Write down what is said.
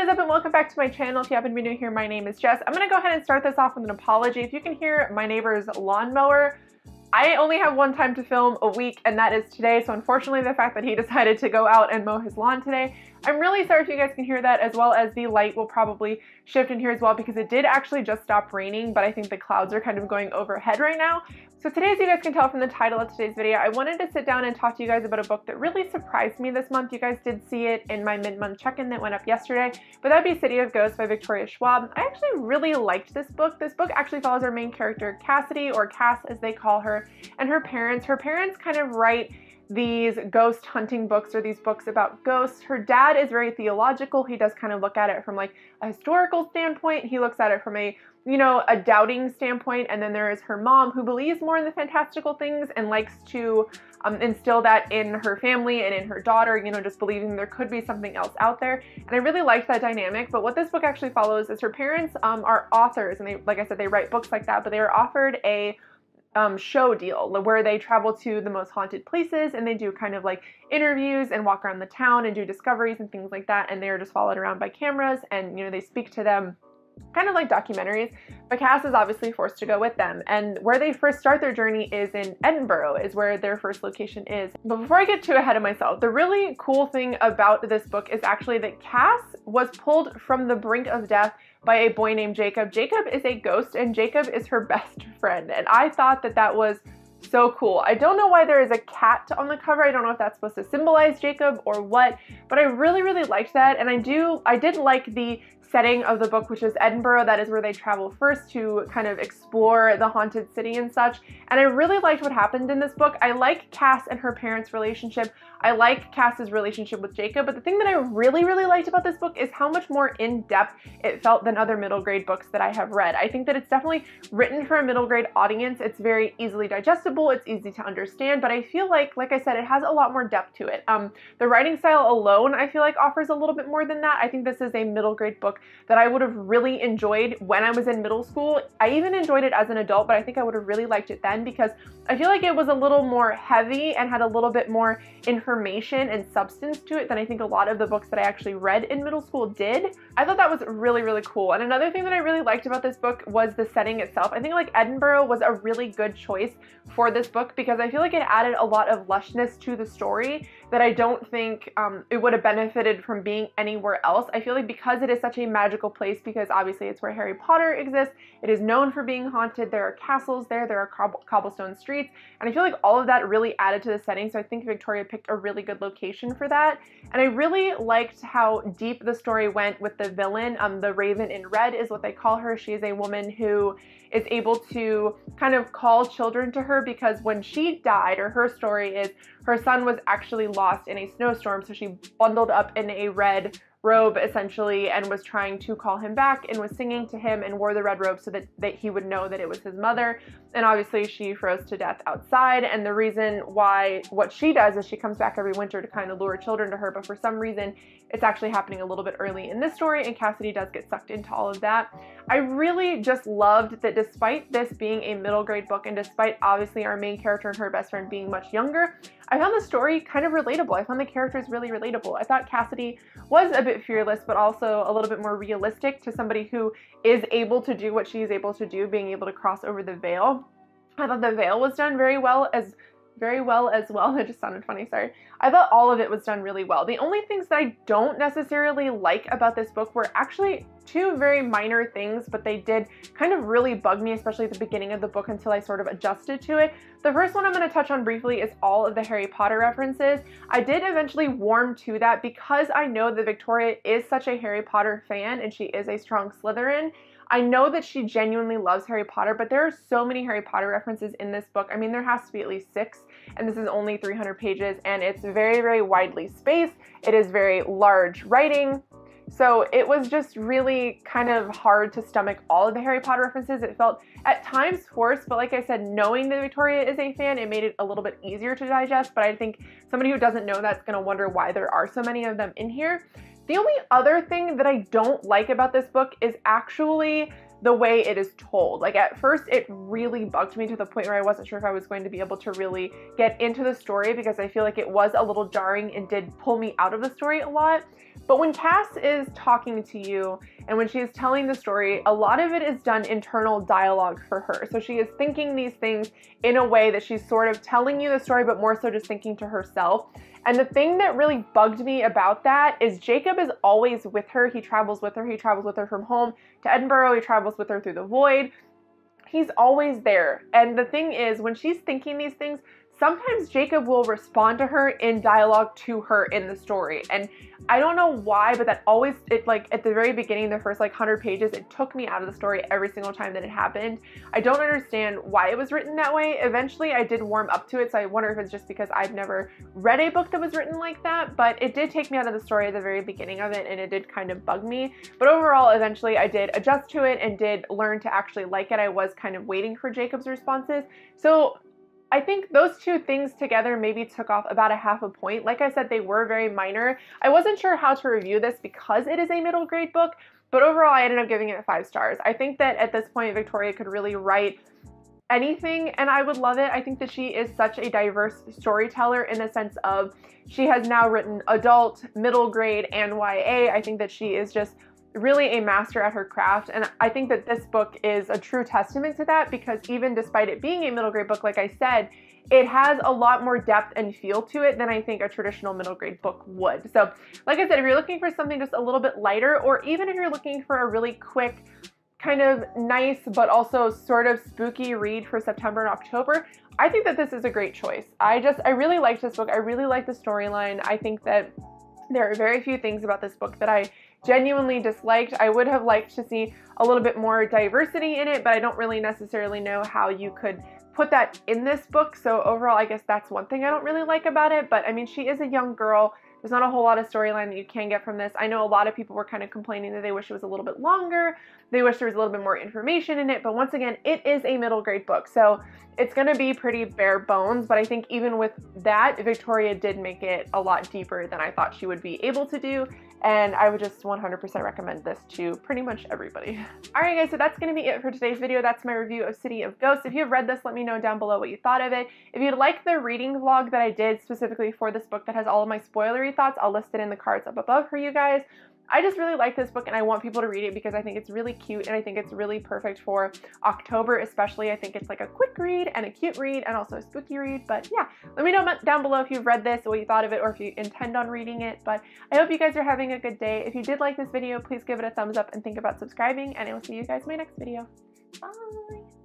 up and welcome back to my channel. If you happen to be new here, my name is Jess. I'm gonna go ahead and start this off with an apology. If you can hear my neighbor's lawnmower, I only have one time to film a week, and that is today. So unfortunately, the fact that he decided to go out and mow his lawn today, I'm really sorry if you guys can hear that, as well as the light will probably shift in here as well, because it did actually just stop raining, but I think the clouds are kind of going overhead right now. So today, as you guys can tell from the title of today's video, I wanted to sit down and talk to you guys about a book that really surprised me this month. You guys did see it in my mid-month check-in that went up yesterday, but that'd be City of Ghosts by Victoria Schwab. I actually really liked this book. This book actually follows our main character, Cassidy, or Cass as they call her, and her parents. Her parents kind of write these ghost hunting books, or these books about ghosts. Her dad is very theological. He does kind of look at it from like a historical standpoint. He looks at it from a doubting standpoint. And then there is her mom, who believes more in the fantastical things and likes to instill that in her family and in her daughter, just believing there could be something else out there. And I really liked that dynamic. But what this book actually follows is her parents are authors, and they, like I said, they write books like that, but they are offered a show deal where they travel to the most haunted places, and they do kind of like interviews and walk around the town and do discoveries and things like that, and they're just followed around by cameras, and they speak to them kind of like documentaries. But Cass is obviously forced to go with them, and where they first start their journey is in Edinburgh, is where their first location is. But before I get too ahead of myself, the really cool thing about this book is actually that Cass was pulled from the brink of death by a boy named Jacob. Jacob is a ghost, and Jacob is her best friend, and I thought that that was so cool. I don't know why there is a cat on the cover. I don't know if that's supposed to symbolize Jacob or what, but I really, really liked that. And I did like the setting of the book, which is Edinburgh. That is where they travel first to kind of explore the haunted city and such. And I really liked what happened in this book. I like Cass and her parents' relationship. I like Cass's relationship with Jacob, but the thing that I really, really liked about this book is how much more in-depth it felt than other middle grade books that I have read. I think that it's definitely written for a middle grade audience. It's very easily digestible, it's easy to understand, but I feel like I said, it has a lot more depth to it. The writing style alone, I feel like, offers a little bit more than that. I think this is a middle grade book that I would have really enjoyed when I was in middle school. I even enjoyed it as an adult, but I think I would have really liked it then, because I feel like it was a little more heavy and had a little bit more information and substance to it than I think a lot of the books that I actually read in middle school did. I thought that was really, really cool. And another thing that I really liked about this book was the setting itself. I think like Edinburgh was a really good choice for this book, because I feel like it added a lot of lushness to the story that I don't think it would have benefited from being anywhere else. I feel like because it is such a magical place, because obviously it's where Harry Potter exists, it is known for being haunted, there are castles there are cobblestone streets, and I feel like all of that really added to the setting. So I think Victoria picked a really good location for that. And I really liked how deep the story went with the villain. The Raven in Red is what they call her. She is a woman who is able to kind of call children to her, because when she died, or her story is, her son was actually lost in a snowstorm, so she bundled up in a red robe essentially and was trying to call him back, and was singing to him and wore the red robe so that he would know that it was his mother. And obviously she froze to death outside, and the reason why, what she does is she comes back every winter to kind of lure children to her, but for some reason it's actually happening a little bit early in this story, and Cassidy does get sucked into all of that. I really just loved that despite this being a middle grade book, and despite obviously our main character and her best friend being much younger, I found the story kind of relatable. I found the characters really relatable. I thought Cassidy was a bit fearless, but also a little bit more realistic to somebody who is able to do what she's able to do, being able to cross over the veil. I thought the veil was done very well as well. It just sounded funny, sorry. I thought all of it was done really well. The only things that I don't necessarily like about this book were actually two very minor things, but they did kind of really bug me, especially at the beginning of the book, until I sort of adjusted to it. The first one I'm going to touch on briefly is all of the Harry Potter references. I did eventually warm to that, because I know that Victoria is such a Harry Potter fan, and she is a strong Slytherin. I know that she genuinely loves Harry Potter, but there are so many Harry Potter references in this book. I mean, there has to be at least 6, and this is only 300 pages, and it's very, very widely spaced. It is very large writing. So it was just really kind of hard to stomach all of the Harry Potter references. It felt at times forced, but like I said, knowing that Victoria is a fan, it made it a little bit easier to digest. But I think somebody who doesn't know that's going to wonder why there are so many of them in here. The only other thing that I don't like about this book is actually the way it is told. Like at first it really bugged me to the point where I wasn't sure if I was going to be able to really get into the story, because I feel like it was a little jarring and did pull me out of the story a lot. But when Cass is talking to you and when she is telling the story, a lot of it is done internal dialogue for her. So she is thinking these things in a way that she's sort of telling you the story, but more so just thinking to herself. And the thing that really bugged me about that is Jacob is always with her. He travels with her. He travels with her from home to Edinburgh. He travels with her through the void. He's always there. And the thing is, when she's thinking these things, sometimes Jacob will respond to her in dialogue to her in the story. And I don't know why, but that always, it like at the very beginning, the first like 100 pages, it took me out of the story every single time that it happened. I don't understand why it was written that way. Eventually I did warm up to it, so I wonder if it's just because I've never read a book that was written like that, but it did take me out of the story at the very beginning of it, and it did kind of bug me. But overall, eventually I did adjust to it and did learn to actually like it. I was kind of waiting for Jacob's responses. So I think those two things together maybe took off about a half a point. Like I said, they were very minor. I wasn't sure how to review this because it is a middle grade book, but overall I ended up giving it 5 stars. I think that at this point Victoria could really write anything and I would love it. I think that she is such a diverse storyteller in the sense of she has now written adult, middle grade, and YA. I think that she is just really a master at her craft, and I think that this book is a true testament to that, because even despite it being a middle grade book, like I said, it has a lot more depth and feel to it than I think a traditional middle grade book would. So like I said, if you're looking for something just a little bit lighter, or even if you're looking for a really quick, kind of nice but also sort of spooky read for September and October, I think that this is a great choice. I really liked this book. I really like the storyline. I think that there are very few things about this book that I genuinely disliked. I would have liked to see a little bit more diversity in it, but I don't really necessarily know how you could put that in this book. So overall, I guess that's one thing I don't really like about it. But I mean, she is a young girl. There's not a whole lot of storyline that you can get from this. I know a lot of people were kind of complaining that they wish it was a little bit longer. They wish there was a little bit more information in it. But once again, it is a middle grade book, so it's going to be pretty bare bones. But I think even with that, Victoria did make it a lot deeper than I thought she would be able to do. And I would just 100% recommend this to pretty much everybody. All right, guys, so that's going to be it for today's video. That's my review of City of Ghosts. If you've read this, let me know down below what you thought of it. If you'd like the reading vlog that I did specifically for this book that has all of my spoilery thoughts, I'll list it in the cards up above for you guys. I just really like this book and I want people to read it because I think it's really cute and I think it's really perfect for October especially. I think it's like a quick read and a cute read and also a spooky read. But yeah, let me know down below if you've read this, what you thought of it, or if you intend on reading it. But I hope you guys are having a good day. If you did like this video, please give it a thumbs up and think about subscribing, and I will see you guys in my next video. Bye!